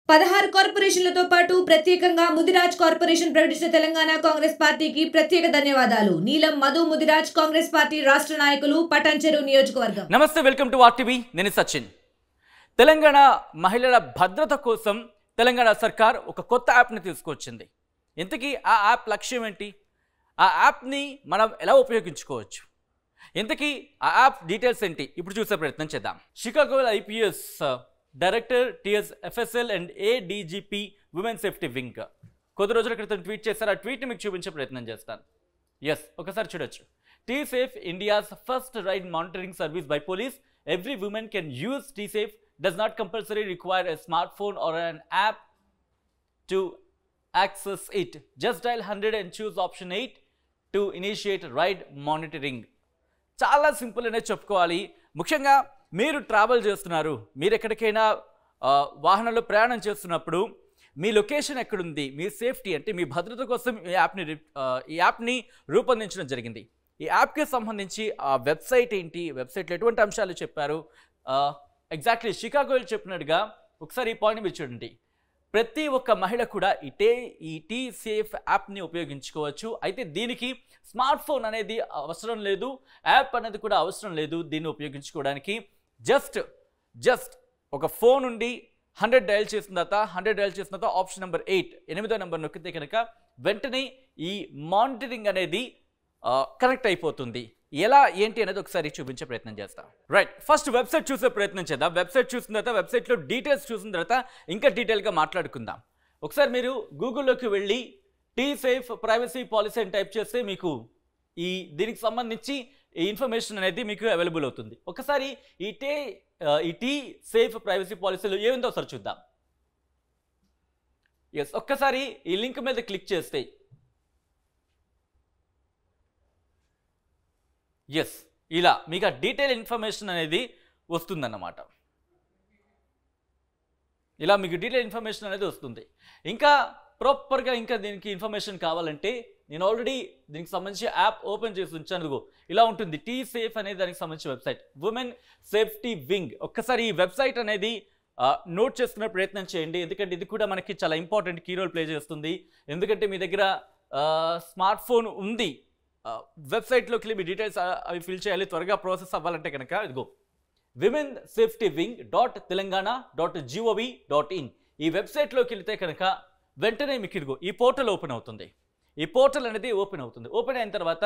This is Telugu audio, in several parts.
16 కార్పొరేషన్లతో పాటు ప్రత్యేకంగా ముదిరాజ్ కార్పొరేషన్ ప్రకటించిన తెలంగాణ కాంగ్రెస్ పార్టీకి ప్రత్యేక ధన్యవాదాలు. నీలం మధు ముదిరాజ్ కాంగ్రెస్ పార్టీ రాష్ట్ర నాయకులు పటాన్చెరు నియోజకవర్గం. నమస్తే, వెల్కమ్ టు ఆర్టీవీ. నేను సచిన్. తెలంగాణ మహిళల భద్రత కోసం తెలంగాణ సర్కార్ ఒక కొత్త యాప్ని తీసుకొచ్చింది. ఇంతకీ ఆ యాప్ లక్ష్యం ఏంటి? ఆ యాప్ని మనం ఎలా ఉపయోగించుకోవచ్చు? ఇంతకీ ఆ యాప్ డీటెయిల్స్ ఏంటి? ఇప్పుడు చూసే ప్రయత్నం చేద్దాం. Chicago IPS director TS FSL and ADGP women safety wing కొద్ది రోజుల క్రితం ట్వీట్ చేశారు. ఆ ట్వీట్ని మీకు చూపించే ప్రయత్నం చేస్తాను. ఒకసారి చూడొచ్చు. T-Safe, India's first ride monitoring service by police. Every woman can use T-Safe. Does not compulsory require a smartphone or an app to access it. Just dial 100 and choose option 8 to initiate ride monitoring. చాలా సింపుల్ అనే చెప్పుకోవాలి. ముఖ్యంగా మీరు ట్రావెల్ చేస్తున్నారు, మీరు ఎక్కడికైనా వాహనంలో ప్రయాణం చేస్తున్నప్పుడు మీ లొకేషన్ ఎక్కడుంది, మీ సేఫ్టీ అంటే మీ భద్రత కోసం ఈ యాప్ని రూపొందించడం జరిగింది. ఈ యాప్కి సంబంధించి ఆ వెబ్సైట్ ఏంటి, వెబ్సైట్లో ఎటువంటి అంశాలు చెప్పారు, ఎగ్జాక్ట్లీ షికాగోలో చెప్పినట్టుగా ఒకసారి ఈ పాయింట్ మీరు చూడండి. ప్రతి ఒక్క మహిళ కూడా ఈ T-Safe యాప్ని ఉపయోగించుకోవచ్చు. అయితే దీనికి స్మార్ట్ ఫోన్ అనేది అవసరం లేదు, యాప్ అనేది కూడా అవసరం లేదు. దీన్ని ఉపయోగించుకోవడానికి జస్ట్ ఒక ఫోన్ ఉండి 100 డయల్ చేసిన తర్వాత ఆప్షన్ నెంబర్ 8 8వ నెంబర్ నొక్కితే కనుక వెంటనే ఈ మానిటరింగ్ అనేది కనెక్ట్ అయిపోతుంది. ఎలా ఏంటి అనేది ఒకసారి చూపించే ప్రయత్నం చేస్తాం. రైట్, ఫస్ట్ వెబ్సైట్ చూసే ప్రయత్నం చేద్దాం. వెబ్సైట్ చూసిన తర్వాత వెబ్సైట్లో డీటెయిల్స్ చూసిన తర్వాత ఇంకా డీటెయిల్గా మాట్లాడుకుందాం. ఒకసారి మీరు గూగుల్లోకి వెళ్ళి T-Safe ప్రైవసీ పాలసీ అని టైప్ చేస్తే మీకు దీనికి సంబంధించి ఈ ఇన్ఫర్మేషన్ అనేది మీకు అవైలబుల్ అవుతుంది. ఒకసారి ఈ T-Safe ప్రైవసీ పాలసీలో ఏముందో ఒకసారి చూద్దాం. ఒక్కసారి ఈ లింక్ మీద క్లిక్ చేస్తే ఇలా మీకు ఆ డీటెయిల్ ఇన్ఫర్మేషన్ అనేది వస్తుందన్నమాట. ఇలా మీకు డీటెయిల్ ఇన్ఫర్మేషన్ అనేది వస్తుంది. ఇంకా ప్రాపర్గా ఇంకా దీనికి ఇన్ఫర్మేషన్ కావాలంటే నేను ఆల్రెడీ దీనికి సంబంధించి యాప్ ఓపెన్ చేసి ఉంచాను. ఇలా ఉంటుంది T-Safe అనేది దానికి సంబంధించిన వెబ్సైట్, ఉమెన్ సేఫ్టీ వింగ్. ఒక్కసారి ఈ వెబ్సైట్ అనేది నోట్ చేసుకునే ప్రయత్నం చేయండి, ఎందుకంటే ఇది కూడా మనకి చాలా ఇంపార్టెంట్ కీ రోల్ ప్లే చేస్తుంది. ఎందుకంటే మీ దగ్గర స్మార్ట్ ఫోన్ ఉంది, వెబ్సైట్లోకి వెళ్ళి మీ డీటెయిల్స్ అవి ఫిల్ చేయాలి, త్వరగా ప్రాసెస్ అవ్వాలంటే కనుక women safety wing.telangana.gov.in ఈ వెబ్సైట్లోకి వెళితే కనుక వెంటనే మీకు ఈ పోర్టల్ ఓపెన్ అవుతుంది. ఈ పోర్టల్ అనేది ఓపెన్ అవుతుంది. ఓపెన్ అయిన తర్వాత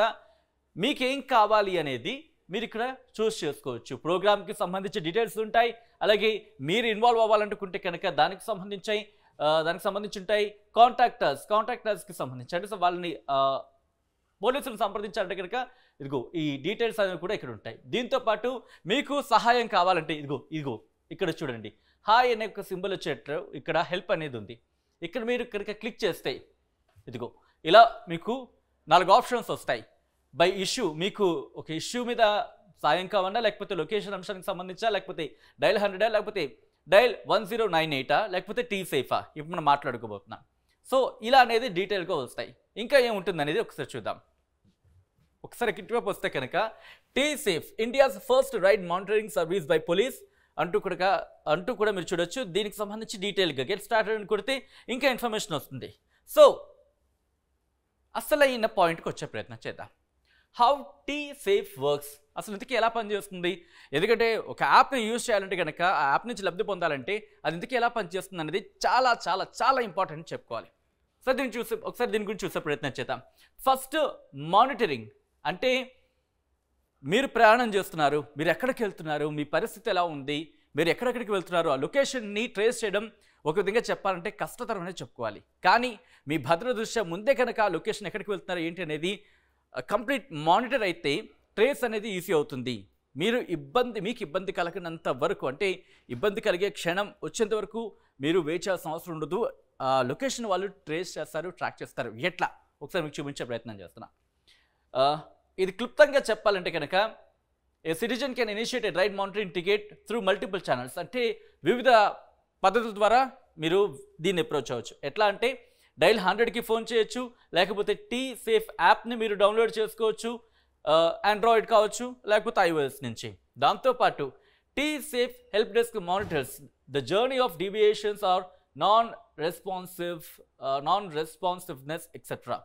మీకేం కావాలి అనేది మీరు ఇక్కడ చూస్ చేసుకోవచ్చు. ప్రోగ్రామ్కి సంబంధించి డీటెయిల్స్ ఉంటాయి, అలాగే మీరు ఇన్వాల్వ్ అవ్వాలనుకుంటే కనుక దానికి సంబంధించి ఉంటాయి. కాంటాక్టర్స్కి సంబంధించి అంటే వాళ్ళని పోలీసులను సంప్రదించాలంటే కనుక ఈ డీటెయిల్స్ అనేవి కూడా ఇక్కడ ఉంటాయి. దీంతోపాటు మీకు సహాయం కావాలంటే ఇక్కడ చూడండి, హాయ్ అనే ఒక సింబల్ వచ్చేట్టు ఇక్కడ హెల్ప్ అనేది ఉంది. ఇక్కడ మీరు కనుక క్లిక్ చేస్తే ఇలా మీకు 4 ఆప్షన్స్ వస్తాయి. బై ఇష్యూ, మీకు ఒక ఇష్యూ మీద సాయం కావాలా, లేకపోతే లొకేషన్ అంశానికి సంబంధించా, లేకపోతే డైల్ 100, లేకపోతే డైల్ 1098, లేకపోతే T-Safe ఇప్పుడు మనం మాట్లాడుకోబోతున్నాం. సో ఇలా అనేది డీటెయిల్గా వస్తాయి. ఇంకా ఏముంటుంది అనేది ఒకసారి చూద్దాం. ఒకసారి ఇటువైపు వస్తే కనుక T-Safe, India's first ride monitoring service by police అంటూ కూడా మీరు చూడొచ్చు. దీనికి సంబంధించి డీటెయిల్గా గెట్ స్టార్టెడ్ అని కొడితే ఇంకా ఇన్ఫర్మేషన్ వస్తుంది. సో అసలైన పాయింట్కి వచ్చే ప్రయత్నం చేద్దాం. హౌ T-Safe వర్క్స్, అసలు ఇంతకీ ఎలా పనిచేస్తుంది? ఎందుకంటే ఒక యాప్ని యూజ్ చేయాలంటే కనుక ఆ యాప్ నుంచి లబ్ధి పొందాలంటే అది ఇంతకీ ఎలా పనిచేస్తుంది అనేది చాలా చాలా చాలా ఇంపార్టెంట్ చెప్పుకోవాలి. సో ఒకసారి దీని గురించి చూసే ప్రయత్నం చేద్దాం. ఫస్ట్ మానిటరింగ్ అంటే మీరు ప్రయాణం చేస్తున్నారు, మీరు ఎక్కడికి వెళ్తున్నారు, మీ పరిస్థితి ఎలా ఉంది, మీరు ఎక్కడెక్కడికి వెళ్తున్నారు, ఆ లొకేషన్ని ట్రేస్ చేయడం ఒక విధంగా చెప్పాలంటే కష్టతరం అనేది చెప్పుకోవాలి. కానీ మీ భద్రత దృష్ట్యా ముందే కనుక ఆ లొకేషన్ ఎక్కడికి వెళ్తున్నారు ఏంటి అనేది కంప్లీట్ మానిటర్ అయితే ట్రేస్ అనేది ఈజీ అవుతుంది. మీకు ఇబ్బంది కలగనంత వరకు, అంటే ఇబ్బంది కలిగే క్షణం వచ్చేంత వరకు మీరు వెయిట్ చేయాల్సిన అవసరం ఉండదు. లొకేషన్ వాళ్ళు ట్రేస్ చేస్తారు, ట్రాక్ చేస్తారు. ఎట్లా ఒకసారి మీకు చూపించే ప్రయత్నం చేస్తున్నా. ఇది క్లుప్తంగా చెప్పాలంటే కనుక a citizen can initiate a ride monitoring ticket through multiple channels, అంటే వివిధ పద్ధతుల ద్వారా మీరు దీన్ని అప్రోచ్ అవ్వచ్చు. ఎట్లా అంటే డైల్ 100కి ఫోన్ చేయొచ్చు, లేకపోతే T-Safe యాప్ని మీరు డౌన్లోడ్ చేసుకోవచ్చు, ఆండ్రాయిడ్ కావచ్చు, లేకపోతే iOS నుంచి. దాంతోపాటు T-Safe help desk monitors the journey of deviations or non responsiveness etcetera.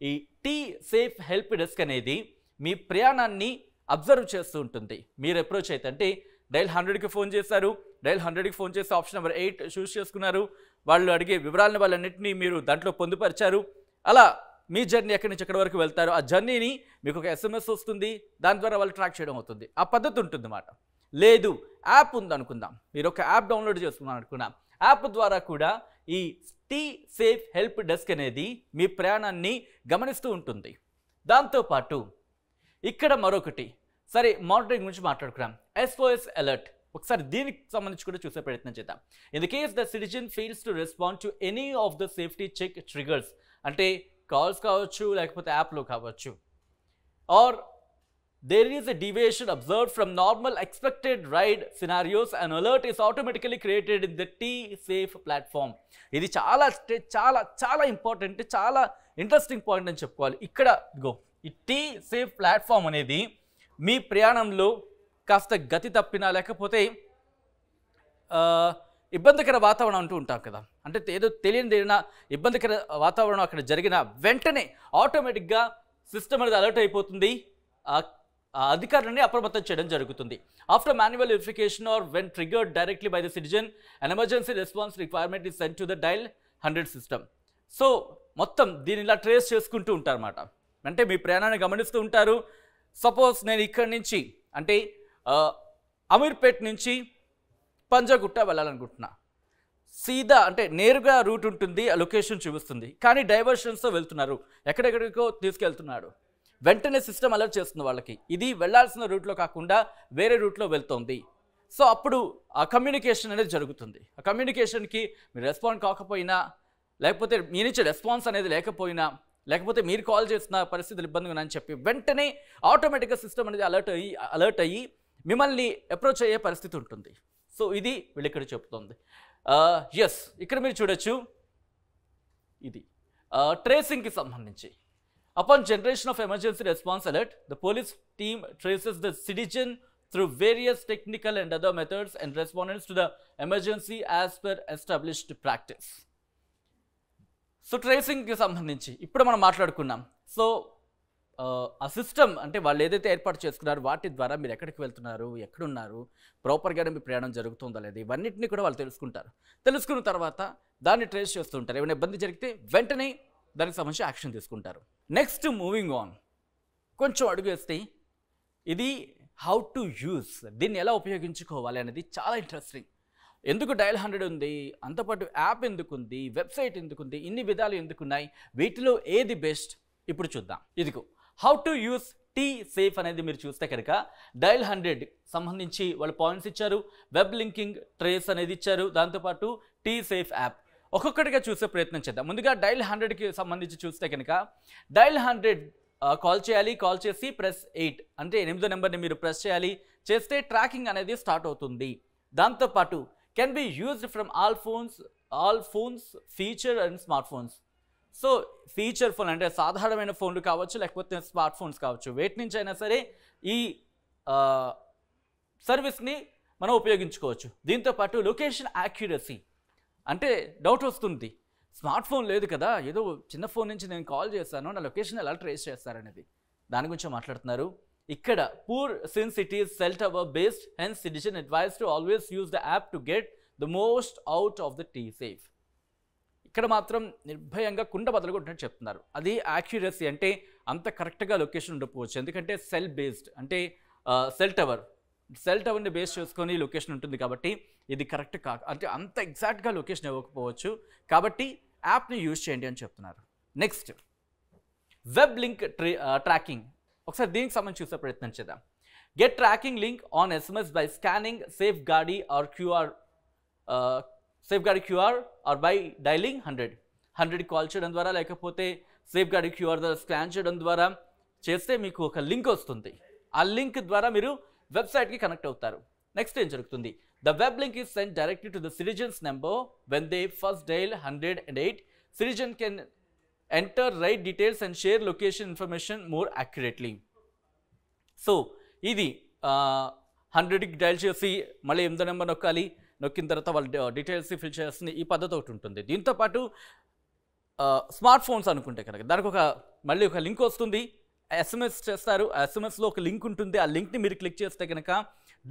ఈ టీ సేఫ్ హెల్ప్ డెస్క్ అనేది మీ ప్రయాణాన్ని అబ్జర్వ్ చేస్తూ ఉంటుంది. మీరు అప్రోచ్ అయితే అంటే డైల్ 100కి ఫోన్ చేశారు, డైల్ 100కి ఫోన్ చేసి ఆప్షన్ నెంబర్ 8 చూస్ చేసుకున్నారు, వాళ్ళు అడిగే వివరాలను వాళ్ళన్నింటినీ మీరు దాంట్లో పొందుపరిచారు. అలా మీ జర్నీ ఎక్కడి నుంచి ఎక్కడి వరకు వెళ్తారో ఆ జర్నీని మీకు ఒక SMS వస్తుంది, దాని ద్వారా వాళ్ళు ట్రాక్ చేయడం అవుతుంది. ఆ పద్ధతి ఉంటుంది అన్నమాట. లేదు యాప్ ఉంది అనుకుందాం, మీరు ఒక యాప్ డౌన్లోడ్ చేసుకున్నాను అనుకున్నాం, యాప్ ద్వారా కూడా ఈ టీ సేఫ్ హెల్ప్ డెస్క్ అనేది మీ ప్రయాణాన్ని గమనిస్తూ ఉంటుంది. దాంతోపాటు ఇక్కడ మరొకటి, సరే మానిటరింగ్ గురించి మాట్లాడుకున్నాం, SOS అలర్ట్. ఒకసారి దీనికి సంబంధించి కూడా చూసే ప్రయత్నం చేద్దాం. In the case the citizen fails to respond to any of the safety check triggers, అంటే కాల్స్ కావచ్చు లేకపోతే యాప్లో కావచ్చు, or there is a deviation observed from normal expected ride scenarios, an alert is automatically created in the T-Safe platform. ఇది చాలా చాలా చాలా ఇంపార్టెంట్, చాలా ఇంట్రెస్టింగ్ పాయింట్ అని చెప్పుకోవాలి. ఇక్కడ ఈ T-Safe ప్లాట్ఫామ్ అనేది మీ ప్రయాణంలో కాస్త గతి తప్పినా లేకపోతే ఇబ్బందికర వాతావరణం అంటూ ఉంటాం కదా, అంటే ఏదో తెలియని ఏదైనా ఇబ్బందికర వాతావరణం అక్కడ జరిగిన వెంటనే ఆటోమేటిక్గా సిస్టమ్ అనేది అలర్ట్ అయిపోతుంది, అధికారులని అప్రమత్తం చేయడం జరుగుతుంది. After manual verification or when triggered directly by the citizen, an emergency response requirement is sent to the dial 100 system. So మొత్తం దీని ఇలా ట్రేస్ చేసుకుంటూ ఉంటారు అన్నమాట. అంటే మీ ప్రయాణాన్ని గమనిస్తూ ఉంటారు. సపోజ్ నేను ఇక్కడి నుంచి అంటే అమీర్పేట్ నుంచి పంజాగుట్ట వెళ్ళాలనుకుంటున్నా, సీదా అంటే నేరుగా రూట్ ఉంటుంది, లొకేషన్ చూపిస్తుంది, కానీ డైవర్షన్స్తో వెళ్తున్నారు, ఎక్కడెక్కడికో తీసుకెళ్తున్నాడు. వెంటనే సిస్టమ్ అలర్ట్ చేస్తుంది వాళ్ళకి, ఇది వెళ్ళాల్సిన రూట్లో కాకుండా వేరే రూట్లో వెళ్తుంది. సో అప్పుడు ఆ కమ్యూనికేషన్ అనేది జరుగుతుంది. ఆ కమ్యూనికేషన్కి మీరు రెస్పాండ్ కాకపోయినా, లేకపోతే మీ నుంచి రెస్పాన్స్ అనేది లేకపోయినా, లేకపోతే మీరు కాల్ చేసిన పరిస్థితులు ఇబ్బందిగా ఉన్నాయని చెప్పి వెంటనే ఆటోమేటిక్గా సిస్టమ్ అనేది అలర్ట్ అయ్యి మిమ్మల్ని అప్రోచ్ అయ్యే పరిస్థితి ఉంటుంది. సో ఇది వీళ్ళు ఇక్కడ చెప్తుంది. ఎస్, ఇక్కడ మీరు చూడొచ్చు, ఇది ట్రేసింగ్కి సంబంధించి. Upon generation of emergency response alert, the police team traces the citizen through various technical and other methods and responds to the emergency as per established practice. So tracing కి సంబంధించి ఇప్పుడు మనం మాట్లాడుకున్నాం. సో ఆ సిస్టమ్ అంటే వాళ్ళు ఏదైతే ఏర్పాటు చేసుకున్నారో వాటి ద్వారా మీరు ఎక్కడికి వెళ్తున్నారు, ఎక్కడున్నారు, ప్రాపర్గానే మీ ప్రయాణం జరుగుతుందా లేదా, ఇవన్నింటినీ కూడా వాళ్ళు తెలుసుకుంటారు. తెలుసుకున్న తర్వాత దాన్ని ట్రేస్ చేస్తూ ఉంటారు. ఏమైనా ఇబ్బంది జరిగితే వెంటనే దానికి సంబంధించి యాక్షన్ తీసుకుంటారు. నెక్స్ట్ మూవింగ్ ఆన్, కొంచెం అడుగు వేస్తే ఇది హౌ టు యూస్, దీన్ని ఎలా ఉపయోగించుకోవాలి అనేది చాలా ఇంట్రెస్టింగ్. ఎందుకు డయల్ 100 ఉంది, అంతపాటు యాప్ ఎందుకు ఉంది, వెబ్సైట్ ఎందుకు ఉంది, ఇన్ని విధాలు ఎందుకున్నాయి, వీటిలో ఏది బెస్ట్ ఇప్పుడు చూద్దాం. ఇదిగో how to use T safe అనేది మీరు చూస్తే కనుక డయల్ 100 సంబంధించి వాళ్ళు పాయింట్స్ ఇచ్చారు, వెబ్ లింకింగ్ ట్రేస్ అనేది ఇచ్చారు, దాంతోపాటు టీ సేఫ్ యాప్. ఒక్కొక్కటిగా చూసే ప్రయత్నం చేద్దాం. ముందుగా డయల్ 100కి సంబంధించి చూస్తే కనుక డయల్ 100 కాల్ చేయాలి, కాల్ చేసి ప్రెస్ 8 అంటే 8వ నెంబర్ని మీరు ప్రెస్ చేయాలి, చేస్తే ట్రాకింగ్ అనేది స్టార్ట్ అవుతుంది. దాంతోపాటు can be used from all phones feature and smart phones. So feature phone అంటే సాధారణమైన ఫోన్లు కావచ్చు, లేకపోతే స్మార్ట్ ఫోన్స్ కావచ్చు, వేటి నుంచి అయినా సరే ఈ సర్వీస్ని మనం ఉపయోగించుకోవచ్చు. దీంతోపాటు లొకేషన్ యాక్యురసీ, అంటే డౌట్ వస్తుంది, స్మార్ట్ ఫోన్ లేదు కదా, ఏదో చిన్న ఫోన్ నుంచి నేను కాల్ చేశాను, నా లొకేషన్ ఎలా ట్రేస్ చేస్తారనేది దాని గురించి మాట్లాడుతున్నారు. ఇక్కడ poor since it is cell tower based, hence citizen advise to always use the app to get the most out of the T safe. ఇక్కడ మాత్రం నిర్భయంగా కుండ బదులు కొట్టినట్టు చెప్తున్నారు. అది యాక్యురసీ అంటే అంత కరెక్ట్గా లొకేషన్ ఉండకపోవచ్చు, ఎందుకంటే సెల్ బేస్డ్ అంటే సెల్ టవర్ని బేస్ చేసుకొని లొకేషన్ ఉంటుంది కాబట్టి ఇది కరెక్ట్ అంటే అంత ఎగ్జాక్ట్గా లొకేషన్ ఇవ్వకపోవచ్చు, కాబట్టి యాప్ని యూజ్ చేయండి అని చెప్తున్నారు. నెక్స్ట్ వెబ్ లింక్ ట్రాకింగ్, ఒకసారి దీనికి సంబంధించి చూసే ప్రయత్నం చేద్దాం. Get tracking link on SMS by scanning Safe Guardy or QR or by dialling 100 call చేయడం ద్వారా, లేకపోతే సేఫ్ గార్డీ QR ద్వారా స్కాన్ చేయడం ద్వారా చేస్తే మీకు ఒక లింక్ వస్తుంది. ఆ లింక్ ద్వారా మీరు వెబ్సైట్కి కనెక్ట్ అవుతారు. నెక్స్ట్ ఏం జరుగుతుంది, the web link is cent directly to the citizens number when they first dial 108. Citizen can enter right details and share location information more accurately. So ఇది 100కి డైల్ చేసి మళ్ళీ 8వ నెంబర్ నొక్కాలి, నొక్కిన తర్వాత వాళ్ళు డీటెయిల్స్ ఫిల్ చేయాల్సింది ఈ పద్ధతి ఒకటి ఉంటుంది. దీంతోపాటు స్మార్ట్ ఫోన్స్ అనుకుంటే కనుక దానికి మళ్ళీ ఒక లింక్ వస్తుంది, SMS చేస్తారు. ఆ SMSలో ఒక లింక్ ఉంటుంది. ఆ లింక్ని మీరు క్లిక్ చేస్తే కనుక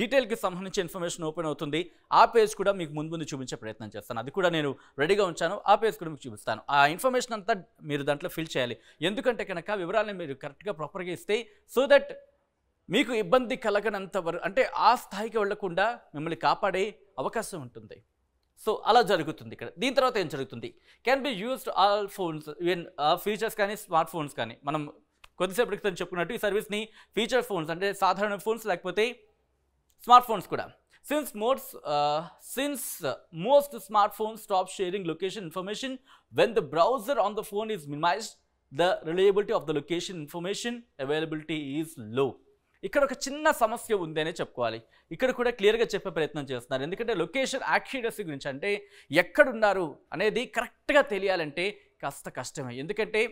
డీటెయిల్కి సంబంధించి ఇన్ఫర్మేషన్ ఓపెన్ అవుతుంది. ఆ పేజ్ కూడా మీకు ముందు చూపించే ప్రయత్నం చేస్తాను. అది కూడా నేను రెడీగా ఉంచాను. ఆ పేజ్ కూడా మీకు చూపిస్తాను. ఆ ఇన్ఫర్మేషన్ అంతా మీరు దాంట్లో ఫిల్ చేయాలి. ఎందుకంటే కనుక వివరాలను మీరు కరెక్ట్గా ప్రాపర్గా ఇస్తే సో దట్ మీకు ఇబ్బంది కలగనంత వరకు, అంటే ఆ స్థాయికి వెళ్లకుండా మిమ్మల్ని కాపాడే అవకాశం ఉంటుంది. సో అలా జరుగుతుంది ఇక్కడ. దీని తర్వాత ఏం జరుగుతుంది, can be used all phones, even features కానీ స్మార్ట్ ఫోన్స్ కానీ. మనం కొద్దిసేపటి క్రితం చెప్పుకున్నట్టు ఈ సర్వీస్ని ఫీచర్ ఫోన్స్ అంటే సాధారణ ఫోన్స్ లేకపోతే స్మార్ట్ ఫోన్స్ కూడా. Since most smartphones stop sharing location information when the browser on the phone is minimized, the reliability of the location information availability is low. ఇక్కడ ఒక చిన్న సమస్య ఉంది అనే చెప్పుకోవాలి. ఇక్కడ కూడా క్లియర్గా చెప్పే ప్రయత్నం చేస్తున్నారు. ఎందుకంటే లొకేషన్ యాక్యురసీ గురించి, అంటే ఎక్కడున్నారు అనేది కరెక్ట్గా తెలియాలంటే కాస్త కష్టమే. ఎందుకంటే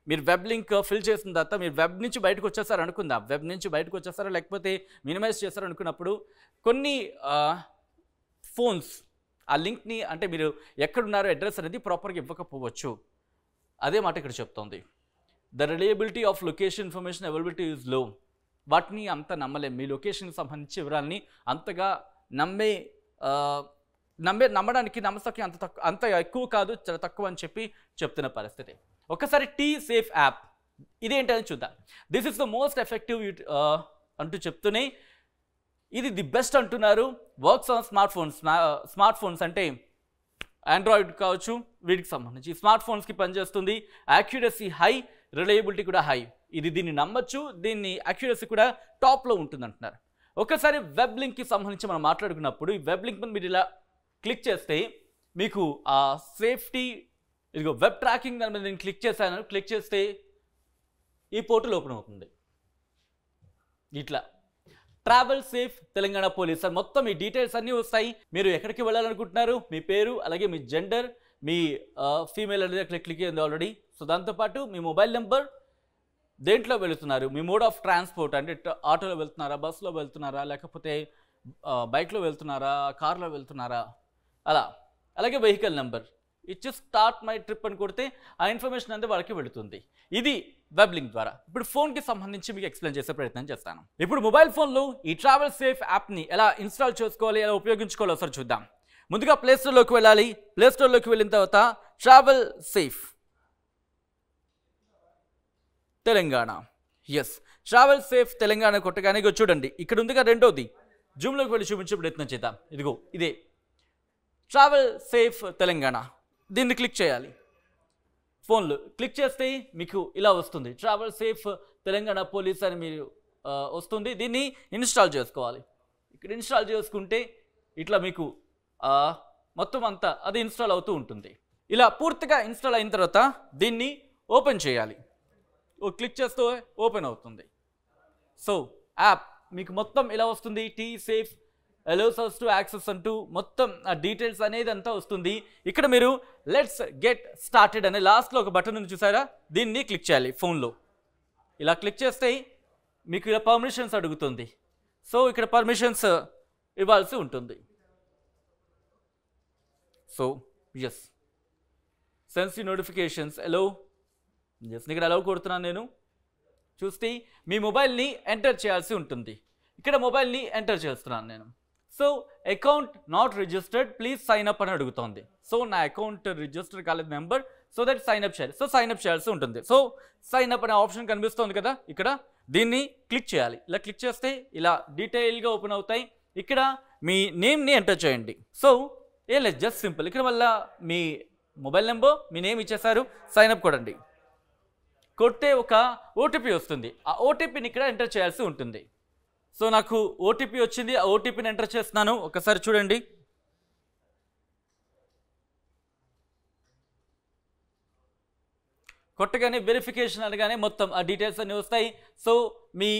మీరు వెబ్ లింక్ ఫిల్ చేసిన తర్వాత మీరు వెబ్ నుంచి బయటకు వచ్చేసారు అనుకుందాం, వెబ్ నుంచి బయటకు వచ్చేసారో లేకపోతే మినిమైజ్ చేశారు అనుకున్నప్పుడు కొన్ని ఫోన్స్ ఆ లింక్ని, అంటే మీరు ఎక్కడున్నారో అడ్రస్ అనేది ప్రాపర్గా ఇవ్వకపోవచ్చు. అదే మాట ఇక్కడ చెప్తోంది. The reliability of location information availability is low. వాటిని అంత నమ్మలేం. మీ లొకేషన్కి సంబంధించి వివరాలని అంతగా నమ్మడానికి నమ్మసక్యం అంత ఎక్కువ కాదు, చాలా తక్కువ అని చెప్పి చెప్తున్న పరిస్థితి. ఒకసారి T-Safe యాప్ ఇదేంటని చూద్దాం. This is the most effective అంటూ చెప్తూనే ఇది ది బెస్ట్ అంటున్నారు. వర్క్స్ ఆన్ స్మార్ట్ ఫోన్స్ అంటే ఆండ్రాయిడ్ కావచ్చు, వీటికి సంబంధించి స్మార్ట్ ఫోన్స్కి పనిచేస్తుంది. యాక్యురసీ హై, రిలయబిలిటీ కూడా హై. దీన్ని నమ్మచ్చు, దీన్ని యాక్యురసీ కూడా టాప్లో ఉంటుంది అంటున్నారు. ఒకసారి వెబ్ లింక్కి సంబంధించి మనం మాట్లాడుకున్నప్పుడు ఈ వెబ్ లింక్ మీరు ఇలా క్లిక్ చేస్తే మీకు ఆ సేఫ్టీ, ఇదిగో వెబ్ ట్రాకింగ్ దాని మీద నేను క్లిక్ చేశాను. క్లిక్ చేస్తే ఈ పోర్టల్ ఓపెన్ అవుతుంది. ఇట్లా ట్రావెల్ సేఫ్ తెలంగాణ పోలీస్ అని మొత్తం ఈ డీటెయిల్స్ అన్నీ వస్తాయి. మీరు ఎక్కడికి వెళ్ళాలనుకుంటున్నారు, మీ పేరు, అలాగే మీ జెండర్, మీ ఫీమేల్ అనేది క్లిక్ అయింది ఆల్రెడీ. సో దాంతోపాటు మీ మొబైల్ నెంబర్, దేంట్లో వెళుతున్నారు, మీ మోడ్ ఆఫ్ ట్రాన్స్పోర్ట్ అంటే ఆటోలో వెళ్తున్నారా, బస్సులో వెళ్తున్నారా, లేకపోతే బైక్లో వెళ్తున్నారా, కార్లో వెళ్తున్నారా, అలాగే వెహికల్ నెంబర్ ఇచ్చి స్టార్ట్ మై ట్రిప్ అని కొడితే ఆ ఇన్ఫర్మేషన్ అంతా వాళ్ళకి వెళుతుంది. ఇది వెబ్ లింక్ ద్వారా. ఇప్పుడు ఫోన్కి సంబంధించి మీకు ఎక్స్ప్లెయిన్ చేసే ప్రయత్నం చేస్తాను. ఇప్పుడు మొబైల్ ఫోన్లో ఈ ట్రావెల్ సేఫ్ యాప్ని ఎలా ఇన్స్టాల్ చేసుకోవాలి, ఎలా ఉపయోగించుకోవాలో ఒకసారి చూద్దాం. ముందుగా ప్లేస్టోర్లోకి వెళ్ళాలి. ప్లేస్టోర్లోకి వెళ్ళిన తర్వాత travel safe Telangana, travel safe Telangana కొట్టగానే చూడండి ఇక్కడ ఉందిగా రెండోది. జూమ్లోకి వెళ్ళి చూపించే ప్రయత్నం చేద్దాం. ఇదిగో ఇదే ట్రావెల్ సేఫ్ తెలంగాణ. దీన్ని క్లిక్ చేయాలి. ఫోన్లో క్లిక్ చేస్తే మీకు ఇలా వస్తుంది, ట్రావెల్ సేఫ్ తెలంగాణ పోలీస్ అని మీరు వస్తుంది. దీన్ని ఇన్స్టాల్ చేసుకోవాలి. ఇక్కడ ఇన్స్టాల్ చేసుకుంటే ఇట్లా మీకు మొత్తం అంతా అది ఇన్స్టాల్ అవుతూ ఉంటుంది. ఇలా పూర్తిగా ఇన్స్టాల్ అయిన తర్వాత దీన్ని ఓపెన్ చేయాలి. క్లిక్ చేస్తూ ఓపెన్ అవుతుంది. సో యాప్ మీకు మొత్తం ఇలా వస్తుంది. T-Safe allows us to access అంటూ మొత్తం ఆ డీటెయిల్స్ అనేది అంతా వస్తుంది. ఇక్కడ మీరు లెట్స్ గెట్ స్టార్టెడ్ అనే లాస్ట్లో ఒక బటన్ ఉంది చూసారా, దీన్ని క్లిక్ చేయాలి ఫోన్లో. ఇలా క్లిక్ చేస్తే మీకు ఇలా పర్మిషన్స్ అడుగుతుంది. సో ఇక్కడ పర్మిషన్స్ ఇవ్వాల్సి ఉంటుంది. సో సెన్సిటివ్ నోటిఫికేషన్స్ అలో, ఇక్కడ అలౌ కొడుతున్నాను నేను. చూస్తే మీ మొబైల్ని ఎంటర్ చేయాల్సి ఉంటుంది. ఇక్కడ మొబైల్ని ఎంటర్ చేస్తున్నాను నేను. So account not registered, please sign up అని అడుగుతోంది. సో నా అకౌంట్ రిజిస్టర్ కాలేదు member, so that sign up చేయాలి. సో సైన్ అప్ చేయాల్సి ఉంటుంది. సో సైన్ అప్ అనే ఆప్షన్ కనిపిస్తుంది కదా ఇక్కడ, దీన్ని క్లిక్ చేయాలి. ఇలా క్లిక్ చేస్తే ఇలా డీటెయిల్గా ఓపెన్ అవుతాయి. ఇక్కడ మీ నేమ్ని ఎంటర్ చేయండి. సో ఏం లేదు, జస్ట్ సింపుల్. ఇక్కడ వల్ల మీ మొబైల్ నెంబర్, మీ నేమ్ ఇచ్చేసారు, సైన్ అప్ కొడండి. కొడితే ఒక ఓటీపీ వస్తుంది. ఆ ఓటీపీని ఇక్కడ ఎంటర్ చేయాల్సి ఉంటుంది. సో నాకు ఓటీపీ వచ్చింది, ఆ ఓటీపీని ఎంటర్ చేస్తున్నాను. ఒకసారి చూడండి. కొట్టగానే వెరిఫికేషన్ అనగానే మొత్తం ఆ డీటెయిల్స్ అన్నీ వస్తాయి. సో మీ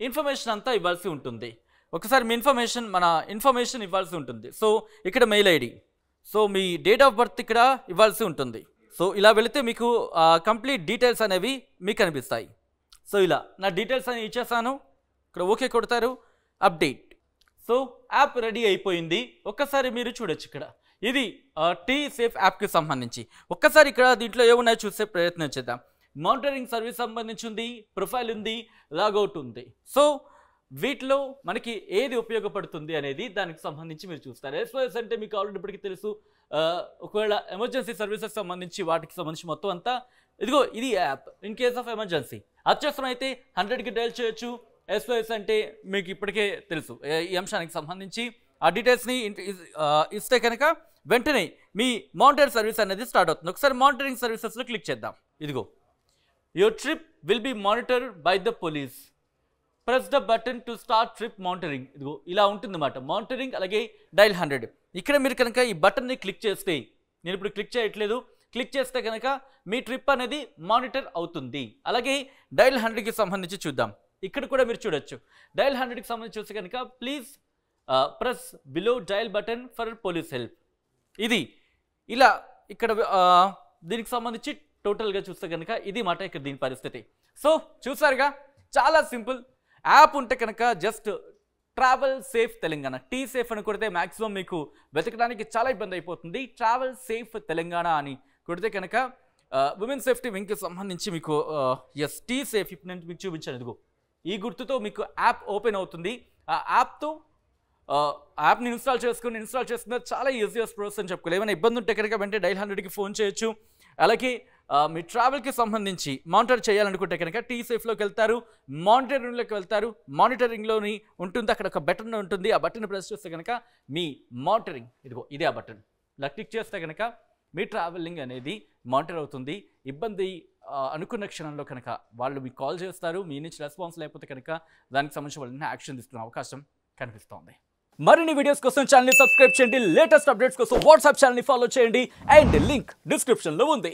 ఇన్ఫర్మేషన్ అంతా ఇవ్వాల్సి ఉంటుంది. ఒకసారి మీ మన ఇన్ఫర్మేషన్ ఇవ్వాల్సి ఉంటుంది. సో ఇక్కడ mail ID, so me date of birth ఇక్కడ ఇవ్వాల్సి ఉంటుంది. సో ఇలా వెళితే మీకు కంప్లీట్ డీటెయిల్స్ అనేవి మీకు కనిపిస్తాయి. సో ఇలా నా డీటెయిల్స్ అని ఇచ్చేసాను. ఇక్కడ ఓకే కొడతారు, అప్డేట్. సో యాప్ రెడీ అయిపోయింది. ఒక్కసారి మీరు చూడొచ్చు ఇక్కడ. ఇది టీ సేఫ్ యాప్కి సంబంధించి. ఒక్కసారి ఇక్కడ దీంట్లో ఏమున్నాయో చూసే ప్రయత్నం చేద్దాం. మానిటరింగ్ సర్వీస్ సంబంధించి ఉంది, ప్రొఫైల్ ఉంది, లాగౌట్ ఉంది. సో వీటిలో మనకి ఏది ఉపయోగపడుతుంది అనేది దానికి సంబంధించి మీరు చూస్తారు. SOS అంటే మీకు ఆల్రెడీ ఇప్పటికీ తెలుసు. ఒకవేళ ఎమర్జెన్సీ సర్వీసెస్ సంబంధించి వాటికి సంబంధించి మొత్తం అంతా ఇదిగో ఇది app. In case of emergency అత్యవసరం అయితే 100కి డయల్ చేయొచ్చు. SOS అంటే మీకు ఇప్పటికే తెలుసు. ఈ అంశానికి సంబంధించి ఆ డీటెయిల్స్ని ఇస్తే కనుక వెంటనే మీ మానిటర్ సర్వీస్ అనేది స్టార్ట్ అవుతుంది. ఒకసారి మానిటరింగ్ సర్వీసెస్లో క్లిక్ చేద్దాం. ఇదిగో your trip will be monitor by the police. Press the button to start trip monitoring. ఇదిగో ఇలా ఉంటుందన్నమాట మానిటరింగ్. అలాగే డైల్ 100. ఇక్కడ మీరు కనుక ఈ బటన్ని క్లిక్ చేస్తే, నేను ఇప్పుడు క్లిక్ చేయట్లేదు, క్లిక్ చేస్తే కనుక మీ ట్రిప్ అనేది మానిటర్ అవుతుంది. అలాగే డైల్ 100కి సంబంధించి చూద్దాం. ఇక్కడ కూడా మీరు చూడొచ్చు. డైల్ 100కి సంబంధించి చూస్తే కనుక please press below dial button for police help. ఇది ఇలా ఇక్కడ దీనికి సంబంధించి టోటల్గా చూస్తే కనుక ఇది మాట ఇక్కడ దీని పరిస్థితి. సో చూసారుగా, చాలా సింపుల్. యాప్ ఉంటే కనుక just travel safe Telangana, T safe అని కొడితే మ్యాక్సిమం మీకు వెతకడానికి చాలా ఇబ్బంది అయిపోతుంది. ట్రావెల్ సేఫ్ తెలంగాణ అని కొడితే కనుక ఉమెన్ సేఫ్టీ వింగ్కి సంబంధించి మీకు టీ సేఫ్ ఇప్పుడు నేను మీకు చూపించాను. ఇదిగో ఈ గుర్తుతో మీకు యాప్ ఓపెన్ అవుతుంది. ఆ యాప్ని ఇన్స్టాల్ చేసుకున్న చాలా ఈజియెస్ట్ ప్రాసెస్ అని చెప్పుకోవాలి. ఏమైనా ఇబ్బంది ఉంటే కనుక వెంటనే డైల్ 100కి ఫోన్ చేయొచ్చు. అలాగే మీ ట్రావెల్కి సంబంధించి మానిటర్ చేయాలనుకుంటే కనుక టీ సేఫ్లోకి వెళ్తారు, మానిటరింగ్లోకి వెళ్తారు. మానిటరింగ్లోని ఉంటుంది, అక్కడ ఒక బటన్ ఉంటుంది. ఆ బటన్ ప్రెస్ చేస్తే కనుక మీ మానిటరింగ్ ఇదిగో ఇదే ఆ బటన్ ఇలా క్లిక్ చేస్తే కనుక మీ ట్రావెలింగ్ అనేది మానిటర్ అవుతుంది. ఇబ్బంది అనుకున్న క్షణంలో కనుక వాళ్ళు మీకు కాల్ చేస్తారు. మీ నుంచి రెస్పాన్స్ లేకపోతే కనుక దానికి సంబంధించి వాళ్ళని యాక్షన్ తీసుకునే అవకాశం కనిపిస్తోంది. మరిన్ని వీడియోస్ కోసం ఛానల్ని సబ్స్క్రైబ్ చేయండి. లేటెస్ట్ అప్డేట్స్ కోసం వాట్సాప్ ఛానల్ని ఫాలో చేయండి. అండ్ లింక్ డిస్క్రిప్షన్లో ఉంది.